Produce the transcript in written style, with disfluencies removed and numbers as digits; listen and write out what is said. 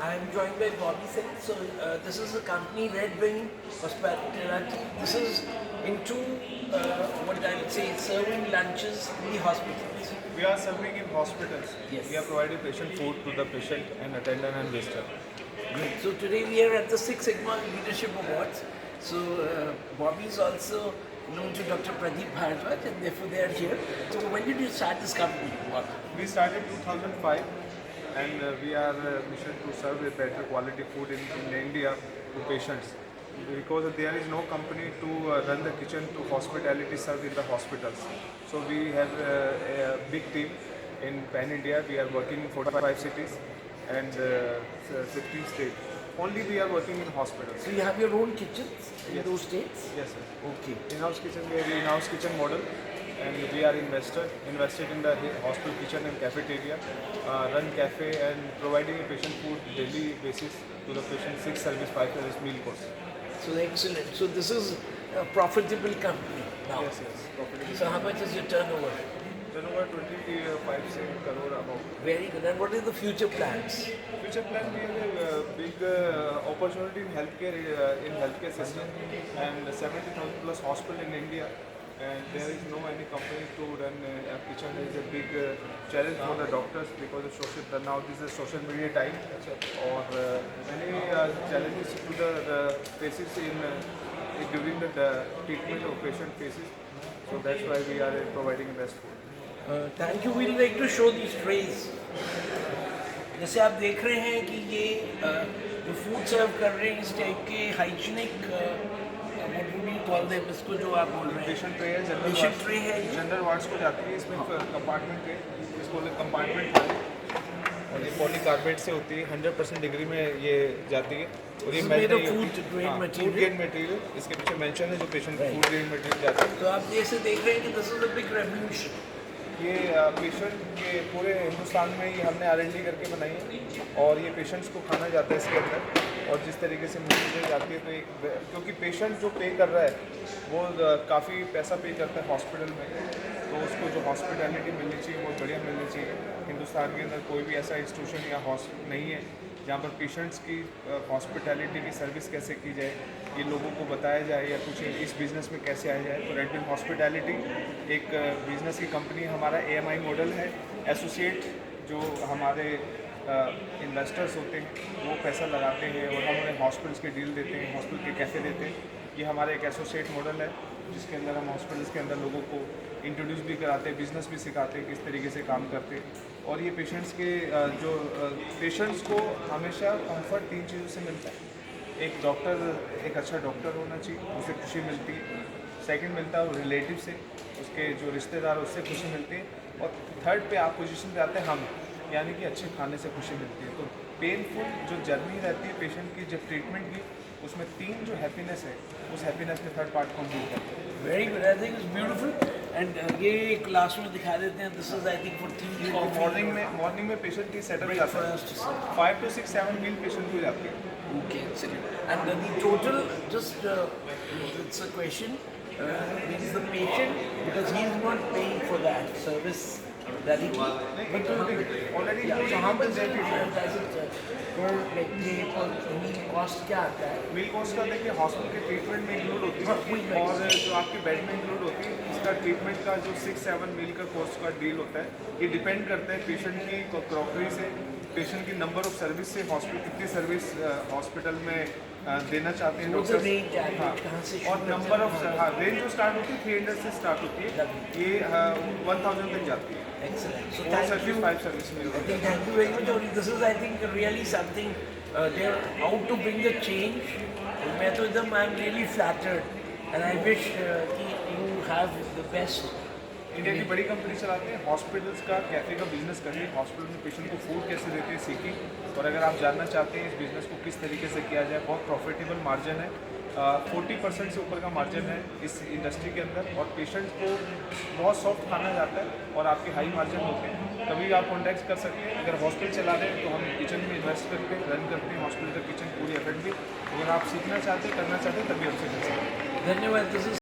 I'm joined by Bobby Singh. So this is a company, Red Wing Hospitality. This is into what I would say serving lunches in the hospitals. We are serving in hospitals. Yes. We are providing patient food to the patient and attendant and visitor. Great. So today we are at the Six Sigma Leadership Awards. So Bobby is also known to Dr. Pradeep Bharadwaj, and therefore they are here. So when did you start this company, Bobby? We started 2005 and we are mission to serve a better quality food in India to patients. Because there is no company to run the kitchen to hospitality serve in the hospitals. So we have a big team in Pan India. We are working in 45 cities and 15 states. Only we are working in hospitals. So you have your own kitchens in Yes. those states? Yes, sir. Okay. In-house kitchen, we have in-house kitchen model, and we are invested in the hospital kitchen and cafeteria, run cafe and providing a patient food daily basis to the patient, 6 service, 5 service meal course. So excellent. So this is a profitable company now. Yes, yes. Profitable. So how much is your turnover? Turnover 25 crore about. Very good. And what are the future plans? Future plan, we have a big opportunity in healthcare system, and 70,000 plus hospital in India. And there is no any company to run a kitchen. Is a big challenge for the doctors because of social. Now this is social media time, or many challenges to the faces during the treatment of patient cases. So that's why we are providing best food. Thank you will like to show these trays जैसे आप देख रहे हैं कि ये जो food सर्व कर रहे हैं इस टाइप के हाइजीनिक कॉल दे इसको जो आप बोल रहे हैं पेशेंट ट्रे है, पेशेंट ट्रे है ये। जनरल वार्ड्स को जाती है, इसमें कंपार्टमेंट है, इसको कंपार्टमेंट है और ये पॉलीकार्बोनेट से होती है, 100% डिग्री में ये जाती है और ये made of नहीं food होती। grade हाँ, material। food grade material, इसके पीछे मेंशन है जो पेशेंट फूड ग्रेड मटेरियल जाता है। तो आप जैसे देख रहे हैं कि this is a big revolution. ये पेशेंट के पूरे हिंदुस्तान में ये हमने R&D करके बनाई है और ये पेशेंट्स को खाना जाता है इसके अंदर, और जिस तरीके से मुझे जाती है तो एक, क्योंकि पेशेंट जो पे कर रहा है वो काफ़ी पैसा पे करता है हॉस्पिटल में, तो उसको जो हॉस्पिटैलिटी मिलनी चाहिए वो बढ़िया मिलनी चाहिए। हिंदुस्तान के अंदर कोई भी ऐसा इंस्टीट्यूशन या हॉस्पिटल नहीं है जहाँ पर पेशेंट्स की हॉस्पिटैलिटी की सर्विस कैसे की जाए, ये लोगों को बताया जाए या कुछ इस बिज़नेस में कैसे आया जाए। तो रेड विंग हॉस्पिटैलिटी एक बिज़नेस की कंपनी, हमारा AMI मॉडल है। एसोसिएट जो हमारे इन्वेस्टर्स होते हैं वो पैसा लगाते हैं और हम उन्हें हॉस्पिटल्स के डील देते हैं, हॉस्पिटल के कैफ़े देते हैं। ये हमारा एक एसोसिएट मॉडल है जिसके अंदर हम हॉस्पिटल्स के अंदर लोगों को इंट्रोड्यूस भी कराते हैं, बिज़नेस भी सिखाते हैं किस तरीके से काम करते हैं। और ये पेशेंट्स के पेशेंट्स को हमेशा कंफर्ट 3 चीज़ों से मिलता है। एक डॉक्टर, एक अच्छा डॉक्टर होना चाहिए, उससे खुशी मिलती है। सेकंड मिलता है रिलेटिव से, उसके जो रिश्तेदार हैं उससे खुशी मिलती है। और थर्ड पे आप पोजीशन पे आते हैं हम, यानी कि अच्छे खाने से खुशी मिलती है। तो पेनफुल जो जर्नी रहती है पेशेंट की जब ट्रीटमेंट की, उसमें 3 जो हैप्पीनेस है उस हैप्पीनेस में थर्ड पार्ट कंप्लीट करते हैं। Very good, I think it's beautiful. And ये क्लास में दिखा देते हैं, this is I think for 3 और मॉर्निंग में पेशेंट की सेटअप जाता है, 5 to 6 7 मील पेशेंट को जाती है। Okay, excellent. And the total, just it's a question, is the patient, because he is not paying for that service that he already so जहाँ how पर much does it per like day per meal cost क्या आता है? मील cost का देखिए hospital के treatment में include होती है और जो आपके बेड में इंक्लूड होती है, इसका ट्रीटमेंट का जो 6-7 मील का कॉस्ट का डील होता है। ये डिपेंड करता है पेशेंट की क्रॉकरी से, पेशेंट की नंबर ऑफ सर्विस से, हॉस्पिटल कितनी सर्विस हॉस्पिटल में देना चाहते हैं What's the डॉक्टर। range है? कहाँ से और शुरू नंबर करते ऑफ हैं? रेंज जो स्टार्ट होती है 300 से स्टार्ट होती है, ये 1000 तक जाती है। Excellent. So 4 thank service you. 5 service mill I think thank you very much. और this is I think really something they're out to bring the change. मैं तो एकदम I'm really flattered and I wish कि you have the best. India की बड़ी company चलाते हैं, hospitals का कैफ़े का बिजनेस करिए, हॉस्पिटल में पेशेंट को फूड कैसे देते हैं सीखिए। और अगर आप जानना चाहते हैं इस बिज़नेस को किस तरीके से किया जाए, बहुत प्रॉफिटेबल मार्जिन है, 40% से ऊपर का मार्जिन है इस इंडस्ट्री के अंदर, और पेशेंट्स को बहुत सॉफ्ट खाना जाता है और आपके हाई मार्जिन होते हैं। तभी आप कॉन्टैक्ट कर सकते हैं। अगर हॉस्पिटल चला रहे हैं तो हम किचन में इन्वेस्ट करके रन करते हैं हॉस्पिटल का किचन पूरी एफर्ट भी। अगर आप सीखना चाहते हैं, करना चाहते हैं, तभी हमसे कर सकते हैं। धन्यवाद। This is